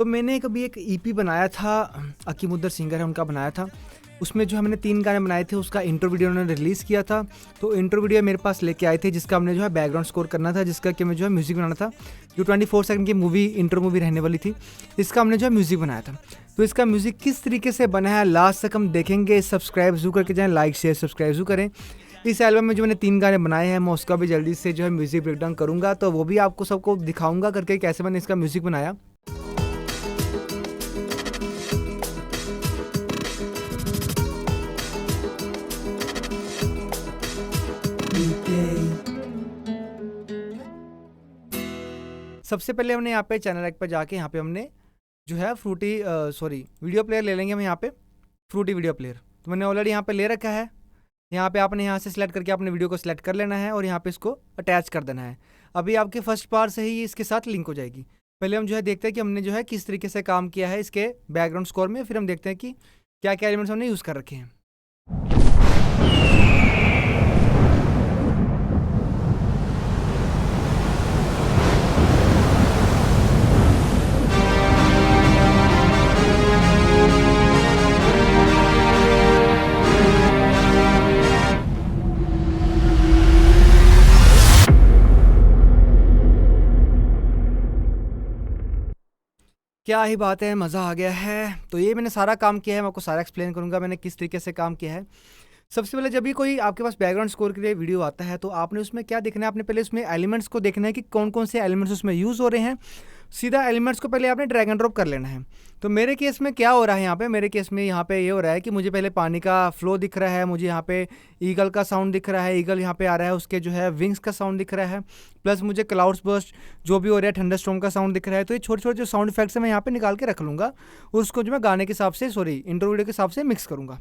तो मैंने कभी एक ईपी बनाया था, अकीमुद्दर सिंगर है उनका बनाया था। उसमें जो है मैंने 3 गाने बनाए थे, उसका इंट्रो वीडियो उन्होंने रिलीज़ किया था। तो इंट्रो वीडियो मेरे पास लेके आए थे, जिसका हमने जो है बैकग्राउंड स्कोर करना था, जिसका कि मैं जो है म्यूज़िक बनाना था। जो 24 सेकंड की मूवी इंट्रो मूवी रहने वाली थी, इसका हमने जो है म्यूज़िक बनाया था। तो इसका म्यूज़िक किस तरीके से बना है लास्ट तक हम देखेंगे। सब्सक्राइब ज़रूर करके जाएँ, लाइक शेयर सब्सक्राइब ज़रूर करें। इस एल्बम में जो मैंने 3 गाने बनाए हैं, मैं उसका भी जल्दी से जो है म्यूज़िक ब्रेकडाउन करूँगा, तो वो भी आपको सबको दिखाऊँगा करके कैसे मैंने इसका म्यूज़िक बनाया। सबसे पहले हमने यहाँ पे चैनल एक पर जाके यहाँ पे हमने जो है वीडियो प्लेयर ले लेंगे हम यहाँ पे, फ्रूटी वीडियो प्लेयर। तो मैंने ऑलरेडी यहाँ पे ले रखा है। यहाँ पे आपने यहाँ से सिलेक्ट करके अपने वीडियो को सिलेक्ट कर लेना है और यहाँ पे इसको अटैच कर देना है। अभी आपके फर्स्ट पार्ट से ही इसके साथ लिंक हो जाएगी। पहले हम जो है देखते हैं कि हमने जो है किस तरीके से काम किया है इसके बैकग्राउंड स्कोर में, फिर हम देखते हैं कि क्या क्या एलिमेंट्स हमने यूज़ कर रखे हैं। क्या ही बात है, मज़ा आ गया है। तो ये मैंने सारा काम किया है, मैं आपको सारा एक्सप्लेन करूँगा मैंने किस तरीके से काम किया है। सबसे पहले जब भी कोई आपके पास बैकग्राउंड स्कोर के लिए वीडियो आता है, तो आपने उसमें क्या देखना है, आपने पहले उसमें एलिमेंट्स को देखना है कि कौन कौन से एलिमेंट्स उसमें यूज़ हो रहे हैं। सीधा एलिमेंट्स को पहले आपने ड्रैग एंड ड्रॉप कर लेना है। तो मेरे केस में क्या हो रहा है यहाँ पे, मेरे केस में यहाँ पे ये हो रहा है कि मुझे पहले पानी का फ्लो दिख रहा है, मुझे यहाँ पे ईगल का साउंड दिख रहा है, ईगल यहाँ पे आ रहा है, उसके जो है विंग्स का साउंड दिख रहा है, प्लस मुझे क्लाउड्स बर्स्ट जो भी हो रहा है, थंडर स्टॉर्म का साउंड दिख रहा है। तो ये छोटे छोटे जो साउंड इफेक्ट्स है मैं यहाँ पे निकाल के रख लूँगा और उसको जो मैं गाने के हिसाब से इंट्रो वीडियो के हिसाब से मिक्स करूँगा।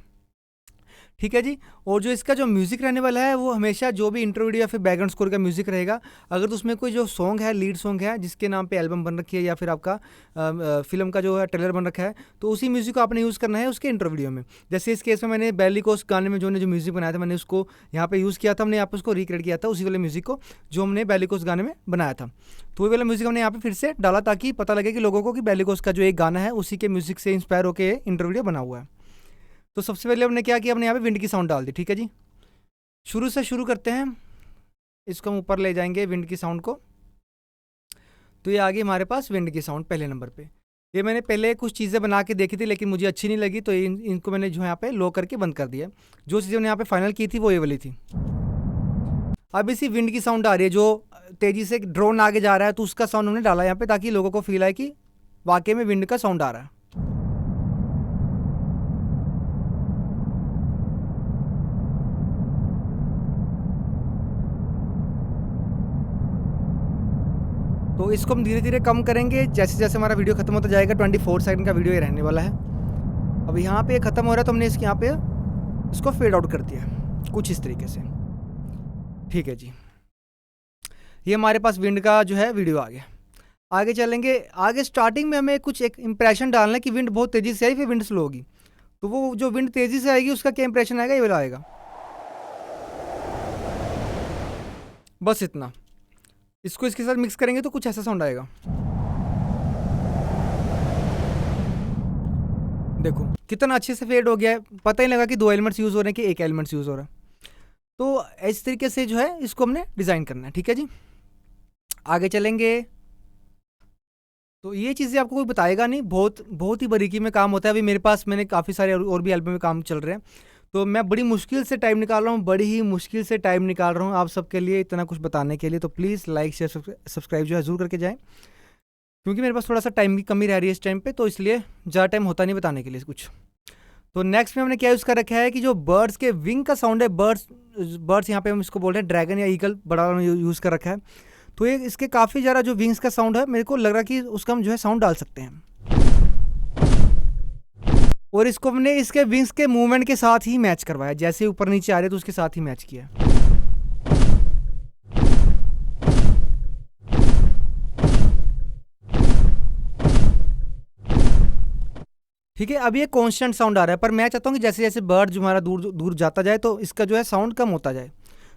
ठीक है जी। और जो इसका जो म्यूज़िक रहने वाला है, वो हमेशा जो भी इंट्रो वीडियो या फिर बैकग्राउंड स्कोर का म्यूज़िक रहेगा, अगर तो उसमें कोई जो सॉन्ग है, लीड सॉन्ग है जिसके नाम पे एल्बम बन रखी है या फिर आपका फिल्म का जो है ट्रेलर बन रखा है, तो उसी म्यूज़िक को आपने यूज़ करना है उसके इंट्रो वीडियो में। जैसे इस केस में मैंने बेलिकोस गाने में जो म्यूज़िक बनाया था, मैंने उसको यहाँ पर यूज़ किया था, हमने यहाँ पर उसको रिक्रिएट किया था उसी वाले म्यूज़िक को जो हमने बेलिकोस गाने में बनाया था। तो वही वाला म्यूज़िक हमने यहाँ पर फिर से डाला ताकि पता लगे कि लोगों को कि बेलिकोस का जो एक गाना है उसी के म्यूज़िक से इंस्पायर होकर इंट्रो वीडियो बना हुआ है। तो सबसे पहले हमने क्या किया, हमने यहाँ पे विंड की साउंड डाल दी। ठीक है जी, शुरू से शुरू करते हैं, इसको हम ऊपर ले जाएंगे विंड की साउंड को। तो ये आ गई हमारे पास विंड की साउंड पहले नंबर पे। ये मैंने पहले कुछ चीज़ें बना के देखी थी लेकिन मुझे अच्छी नहीं लगी, तो इनको मैंने जो यहाँ पे लो करके बंद कर दिया। जो चीज़ें मैंने यहाँ पे फाइनल की थी वो ये वाली थी। अब इसी विंड की साउंड आ रही है, जो तेज़ी से ड्रोन आगे जा रहा है, तो उसका साउंड हमने डाला यहाँ पे ताकि लोगों को फील आए कि वाकई में विंड का साउंड आ रहा है। तो इसको हम धीरे धीरे कम करेंगे जैसे जैसे हमारा वीडियो खत्म होता जाएगा। 24 सेकंड का वीडियो ये रहने वाला है। अब यहाँ पे ख़त्म हो रहा है तो हमने इसके यहाँ पे इसको फेड आउट कर दिया कुछ इस तरीके से। ठीक है जी, ये हमारे पास विंड का जो है वीडियो आ गया। आगे चलेंगे। आगे स्टार्टिंग में हमें कुछ एक इंप्रेशन डालना है कि विंड बहुत तेज़ी से आई फिर विंड स्लो होगी। तो वो जो विंड तेज़ी से आएगी उसका क्या इंप्रेशन आएगा, ये वाला आएगा। बस इतना। इसको इसके साथ मिक्स करेंगे तो कुछ ऐसा साउंड आएगा। देखो कितना अच्छे से फेड हो गया है, पता ही लगा कि 2 एलिमेंट्स यूज़ हो रहे हैं कि एक एलिमेंट्स यूज़ हो रहा है। तो इस तरीके से जो है इसको हमने डिज़ाइन करना है। ठीक है जी, आगे चलेंगे। तो ये चीज़ें आपको कोई बताएगा नहीं, बहुत ही बारीकी में काम होता है। अभी मेरे पास मैंने काफ़ी सारे और भी एल्बम में काम चल रहे हैं, तो मैं बड़ी मुश्किल से टाइम निकाल रहा हूँ, बड़ी ही मुश्किल से टाइम निकाल रहा हूँ आप सबके लिए इतना कुछ बताने के लिए। तो प्लीज़ लाइक शेयर सब्सक्राइब जो है ज़रूर करके जाएँ, क्योंकि मेरे पास थोड़ा सा टाइम की कमी रह रही है इस टाइम पे, तो इसलिए ज़्यादा टाइम होता नहीं बताने के लिए कुछ। तो नेक्स्ट में हमने क्या यूज़ कर रखा है कि जो बर्ड्स के विंग का साउंड है, बर्ड्स यहाँ पे हम इसको बोल रहे हैं ड्रैगन या ईगल, बड़ा यूज़ कर रखा है। तो ये इसके काफ़ी ज़्यादा जो विंग्स का साउंड है, मेरे को लग रहा कि उसका हम जो है साउंड डाल सकते हैं। और इसको हमने इसके विंग्स के मूवमेंट के साथ ही मैच करवाया, जैसे ऊपर नीचे आ रहे तो उसके साथ ही मैच किया। ठीक है, अब ये कांस्टेंट साउंड आ रहा है, पर मैं चाहता हूँ कि जैसे जैसे बर्ड जो हमारा दूर दूर जाता जाए तो इसका जो है साउंड कम होता जाए।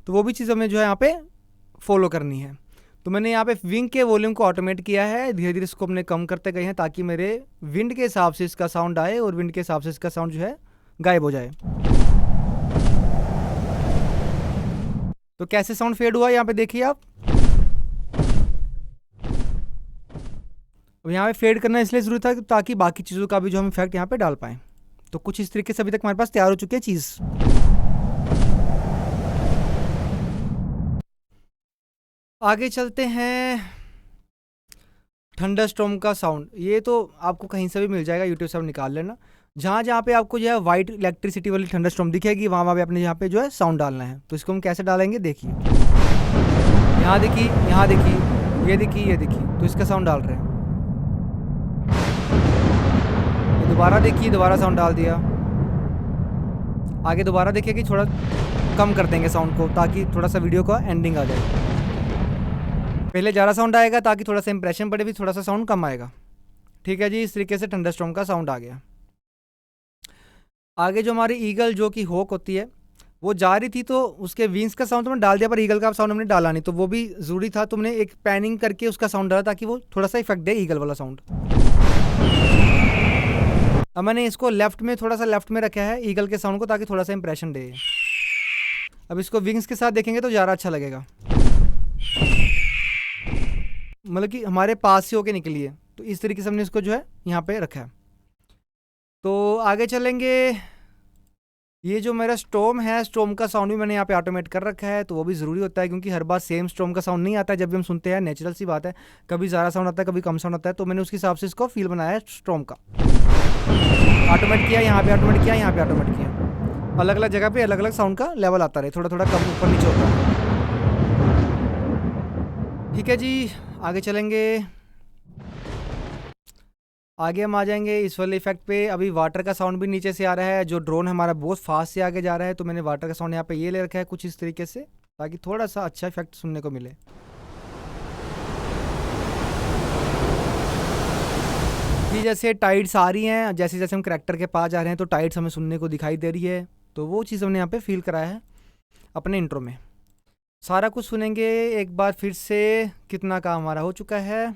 तो वो भी चीज़ हमें जो है यहाँ पे फॉलो करनी है। तो मैंने यहाँ पे विंग के वॉल्यूम को ऑटोमेट किया है, धीरे धीरे इसको अपने कम करते गए हैं ताकि मेरे विंड के हिसाब से इसका साउंड आए और विंड के हिसाब से इसका साउंड जो है गायब हो जाए। तो कैसे साउंड फेड हुआ यहाँ पे देखिए आप। यहाँ पे फेड करना इसलिए जरूरी था ताकि बाकी चीज़ों का भी जो हम इफेक्ट यहाँ पे डाल पाएँ। तो कुछ इस तरीके से अभी तक हमारे पास तैयार हो चुकी है चीज़। आगे चलते हैं थंडरस्टॉर्म का साउंड। ये तो आपको कहीं से भी मिल जाएगा, यूट्यूब से आप निकाल लेना। जहाँ जहाँ पे आपको जो है वाइट इलेक्ट्रिसिटी वाली थंडरस्टॉर्म दिखेगी वहाँ वहाँ पे अपने यहाँ पे जो है साउंड डालना है। तो इसको हम कैसे डालेंगे देखिए, यहाँ देखिए, यहाँ देखिए, ये देखिए, ये देखिए, तो इसका साउंड डाल रहे हैं। ये दोबारा देखिए, दोबारा साउंड डाल दिया। आगे दोबारा देखिए कि थोड़ा कम कर देंगे साउंड को ताकि थोड़ा सा वीडियो का एंडिंग आ जाए। पहले ज़्यादा साउंड आएगा ताकि थोड़ा सा इंप्रेशन पड़े, भी थोड़ा सा साउंड कम आएगा। ठीक है जी, इस तरीके से थंडरस्टॉर्म का साउंड आ गया। आगे जो हमारी ईगल जो कि हॉक होती है वो जा रही थी, तो उसके विंग्स का साउंड तुमने डाल दिया पर ईगल का साउंड हमने डाला नहीं, तो वो भी ज़रूरी था। तुमने एक पैनिंग करके उसका साउंड डाला ताकि वो थोड़ा सा इफेक्ट दे ईगल वाला साउंड। अब मैंने इसको लेफ्ट में, थोड़ा सा लेफ्ट में रखा है ईगल के साउंड को ताकि थोड़ा सा इंप्रेशन दे। अब इसको विंग्स के साथ देखेंगे तो ज़्यादा अच्छा लगेगा, मतलब कि हमारे पास से होके निकली है। तो इस तरीके से हमने इसको जो है यहाँ पे रखा है। तो आगे चलेंगे। ये जो मेरा स्टॉर्म है, स्टॉर्म का साउंड भी मैंने यहाँ पे ऑटोमेट कर रखा है। तो वो भी ज़रूरी होता है क्योंकि हर बार सेम स्टॉर्म का साउंड नहीं आता है। जब भी हम सुनते हैं, नेचुरल सी बात है, कभी ज़्यादा साउंड आता है, कभी कम साउंड आता है। तो मैंने उसके हिसाब से इसको फील बनाया है स्टॉर्म का। ऑटोमेट किया, यहाँ पे ऑटोमेट किया, यहाँ पे ऑटोमेट किया। अलग अलग जगह पे अलग अलग साउंड का लेवल आता रहे, थोड़ा थोड़ा कम ऊपर नीचे होता है। ठीक है जी, आगे चलेंगे। आगे हम आ जाएंगे इस वाले इफेक्ट पे। अभी वाटर का साउंड भी नीचे से आ रहा है। जो ड्रोन हमारा बहुत फास्ट से आगे जा रहा है, तो मैंने वाटर का साउंड यहाँ पे ये ले रखा है कुछ इस तरीके से ताकि थोड़ा सा अच्छा इफेक्ट सुनने को मिले। ये जैसे टाइड्स आ रही हैं, जैसे जैसे हम करैक्टर के पास जा रहे हैं तो टाइड्स हमें सुनने को दिखाई दे रही है। तो वो चीज़ हमने यहाँ पे फील कराया है अपने इंट्रो में। सारा कुछ सुनेंगे एक बार फिर से, कितना काम हमारा हो चुका है।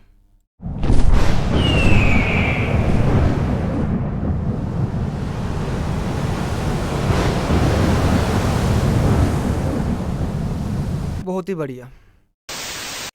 बहुत ही बढ़िया।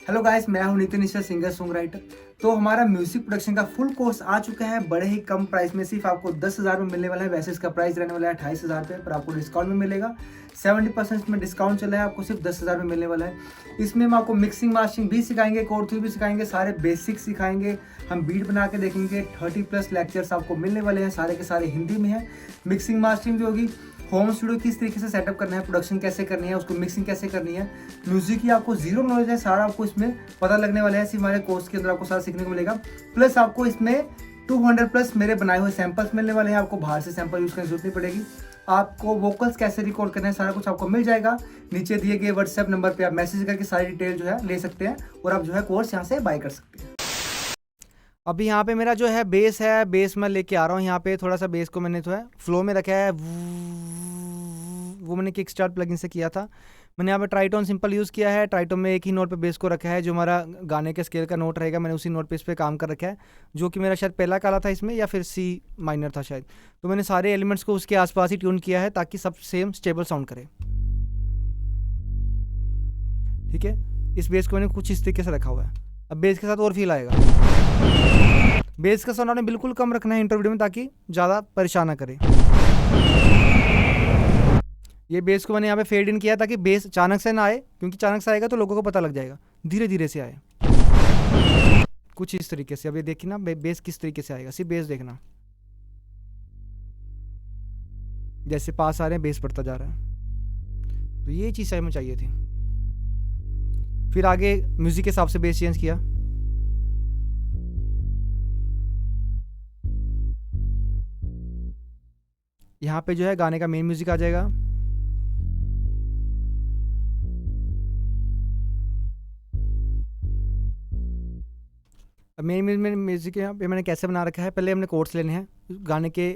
हेलो गाइस, मैं हूं Nitin Mishra, singer song writer. तो हमारा म्यूजिक प्रोडक्शन का फुल कोर्स आ चुका है बड़े ही कम प्राइस में। सिर्फ आपको 10,000 में मिलने वाला है। वैसे इसका प्राइस रहने वाला है 28,000 रुपये, पर आपको डिस्काउंट में मिलेगा। 70% में डिस्काउंट चला है, आपको सिर्फ 10,000 में मिलने वाला है। इसमें हम आपको मिक्सिंग मास्टरिंग भी सिखाएंगे, कोड थ्रू भी सिखाएंगे, सारे बेसिक सिखाएंगे। हम बीट बना के देखेंगे। 30+ लेक्चर्स आपको मिलने वाले हैं, सारे के सारे हिंदी में है। मिक्सिंग मास्टरिंग भी होगी, होम स्टूडियो किस तरीके से सेटअप करना है, प्रोडक्शन कैसे करनी है, उसको मिक्सिंग कैसे करनी है। म्यूजिक की आपको जीरो नॉलेज है, सारा आपको इसमें पता लगने वाला है। सिर्फ हमारे कोर्स के अंदर आपको सारा सीखने को मिलेगा। प्लस आपको इसमें 200+ मेरे बनाए हुए सैंपल्स मिलने वाले हैं। आपको बाहर से सैंपल यूज करने की जरूरत नहीं पड़ेगी। आपको वोकल्स कैसे रिकॉर्ड करना है, सारा कुछ आपको मिल जाएगा। नीचे दिए गए व्हाट्सएप नंबर पे आप मैसेज करके सारी डिटेल जो है ले सकते हैं और आप जो है कोर्स यहाँ से बाय कर सकते हैं। अभी यहाँ पे मेरा जो है बेस है, बेस मैं लेके आ रहा हूँ। यहाँ पे थोड़ा सा बेस को मैंने जो है फ्लो में रखा है। वो मैंने किक स्टार्ट प्लगइन से किया था। मैंने यहाँ पे ट्राइटोन सिंपल यूज़ किया है। ट्राइटोन में एक ही नोट पे बेस को रखा है, जो हमारा गाने के स्केल का नोट रहेगा। मैंने उसी नोट पे इस पर काम कर रखा है, जो कि मेरा शायद पहला काला था इसमें, या फिर सी माइनर था शायद। तो मैंने सारे एलिमेंट्स को उसके आसपास ही ट्यून किया है ताकि सब सेम स्टेबल साउंड करे। ठीक है, इस बेस को मैंने कुछ इस तरीके से रखा हुआ है। अब बेस के साथ और फील आएगा। बेस का साउंड आपने बिल्कुल कम रखना है इंटरव्यू में ताकि ज़्यादा परेशान ना करे। ये बेस को मैंने यहाँ पे फेड इन किया ताकि बेस अचानक से ना आए, क्योंकि अचानक से आएगा तो लोगों को पता लग जाएगा। धीरे धीरे से आए कुछ इस तरीके से। अब ये देखिए ना बेस किस तरीके से आएगा, सिर्फ बेस देखना। जैसे पास आ रहे हैं बेस बढ़ता जा रहा है। तो ये चीज़ हमें चाहिए थी। फिर आगे म्यूजिक के हिसाब से बेस चेंज किया। यहाँ पे जो है गाने का मेन म्यूजिक आ जाएगा। मेन म्यूजिक यहाँ पे मैंने कैसे बना रखा है, पहले हमने कोड्स लेने हैं गाने के।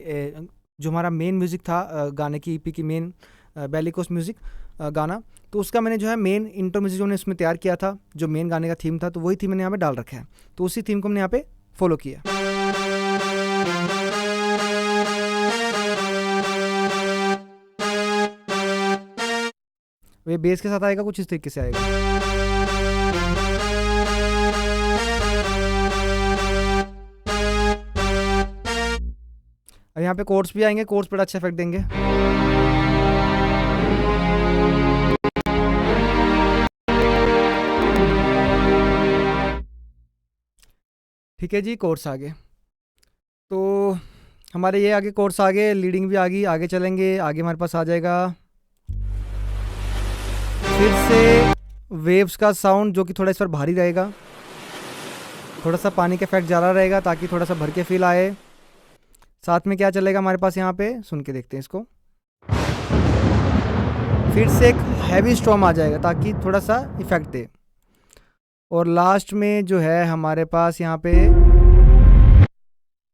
जो हमारा मेन म्यूजिक था गाने की ईपी की मेन बेलिकोस म्यूजिक, गाना, तो उसका मैंने जो है मेन इंट्रो म्यूजिक जो मैंने उसमें तैयार किया था, जो मेन गाने का थीम था, तो वही थीम मैंने यहाँ पे डाल रखा है। तो उसी थीम को मैंने यहाँ पे फॉलो किया। ये बेस के साथ आएगा, कुछ इस तरीके से आएगा। अब यहाँ पे कोर्ड्स भी आएंगे, कोर्ड्स पर अच्छा इफेक्ट देंगे। ठीक है जी, कोर्स आगे। तो हमारे ये आगे कोर्स आगे, लीडिंग भी आ गई। आगे चलेंगे, आगे हमारे पास आ जाएगा फिर से वेव्स का साउंड, जो कि थोड़ा इस पर भारी रहेगा, थोड़ा सा पानी का इफेक्ट ज़्यादा रहेगा ताकि थोड़ा सा भर के फील आए। साथ में क्या चलेगा हमारे पास यहाँ पे, सुन के देखते हैं इसको। फिर से एक हैवी स्टॉर्म आ जाएगा ताकि थोड़ा सा इफेक्ट दे। और लास्ट में जो है हमारे पास यहाँ पे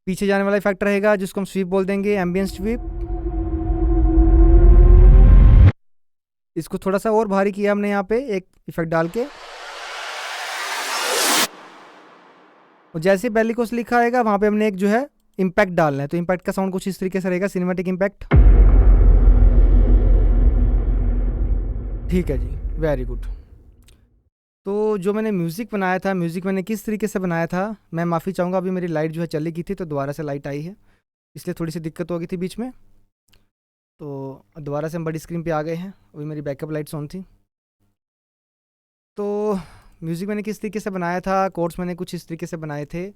पीछे जाने वाला इफेक्ट रहेगा, जिसको हम स्वीप बोल देंगे, एम्बियंट स्वीप। इसको थोड़ा सा और भारी किया हमने यहाँ पे एक इफेक्ट डाल के। और जैसे बेलिकोस लिखा आएगा वहाँ पे हमने एक जो है इम्पैक्ट डालना है। तो इम्पैक्ट का साउंड कुछ इस तरीके से रहेगा, सिनेमैटिक इम्पैक्ट। ठीक है जी, वेरी गुड। तो जो मैंने म्यूज़िक बनाया था, म्यूज़िक मैंने किस तरीके से बनाया था, मैं माफ़ी चाहूँगा। अभी मेरी लाइट जो है चली गई थी, तो दोबारा से लाइट आई है, इसलिए थोड़ी सी दिक्कत हो गई थी बीच में। तो दोबारा से हम बड़ी स्क्रीन पे आ गए हैं। अभी मेरी बैकअप लाइट्स ऑन थी। तो म्यूज़िक मैंने किस तरीके से बनाया था, कोर्स मैंने कुछ इस तरीके से बनाए थे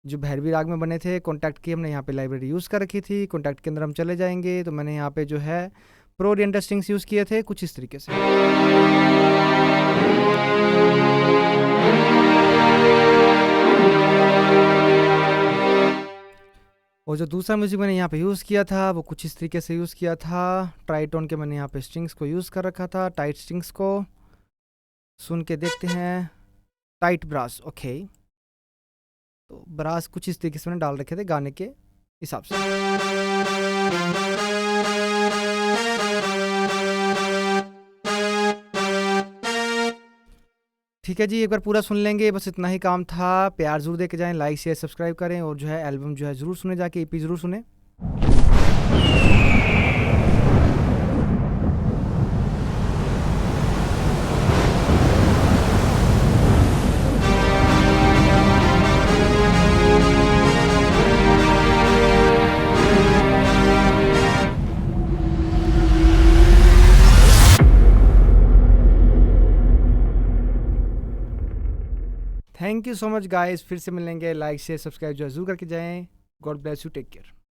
जो भैरवी राग में बने थे। कॉन्टैक्ट की हमने यहाँ पे लाइब्रेरी यूज़ कर रखी थी। कॉन्टैक्ट के अंदर हम चले जाएंगे, तो मैंने यहाँ पे जो है प्रो ओरिएंटेड स्ट्रिंग्स यूज़ किए थे कुछ इस तरीके से। और जो दूसरा म्यूज़िक मैंने यहाँ पे यूज़ किया था वो कुछ इस तरीके से यूज़ किया था। ट्राइटोन के मैंने यहाँ पे स्ट्रिंग्स को यूज़ कर रखा था, टाइट स्ट्रिंग्स को। सुन के देखते हैं, टाइट ब्रास, ओके। तो ब्रास कुछ इस तरीके से मैंने डाल रखे थे गाने के हिसाब से। ठीक है जी, एक बार पूरा सुन लेंगे, बस इतना ही काम था। प्यार ज़रूर दे के जाएँ, लाइक शेयर सब्सक्राइब करें, और जो है एल्बम जो है ज़रूर सुने, जाके ईपी ज़रूर सुने। Thank you so much guys, फिर से मिलेंगे। लाइक शेयर सब्सक्राइब जो है ज़रूर करके जाएँ। God bless you, take care.